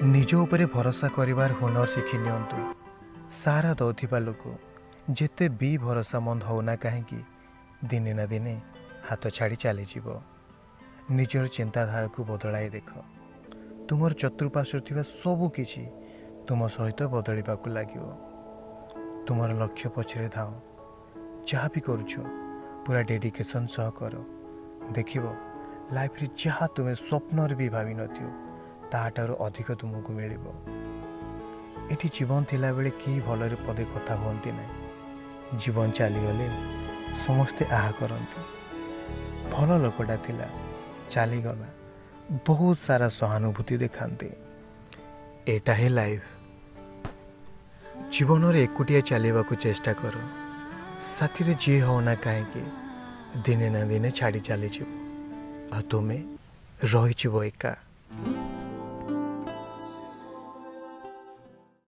निज उपरे भरोसा करिवार हुनर शिखि नियंतु। सारा दौथिबा लोक जेते भी भरोसा मंद होना कहीं दिने ना दिने हाथ छाड़ी चली जीव। निजर चिंताधारा को बदलाई देख। तुमर चतुर्पार्श्व थिबा सबु किछि तुम सहित बदलिबाकु लागिवो। तुमर लक्ष्य पछरे धाओ। जहाँ भी करुछ पूरा डेडिकेशन सह कर। देखिबो लाइफ रे जहाँ तुम्हें स्वप्न भी भावी नथियो ताहाटारु अधिक तुमको मिलिबो। एठी जीवन थिला बेले कि भलरे पदे कथा हुअन्ति ना। जीवन चलीगले समस्ते आहा करन्ति भल लोकटा थिला चलीगला बहुत सारा सहानुभूति देखान्ति। एटा हे लाइफ। जीवन रे एकुटिया चलीबाकू चेष्टा कर। साथी रे जी होना कहीं दिने ना दिने छाड़ी चली जीव। आ तुमे रही एका।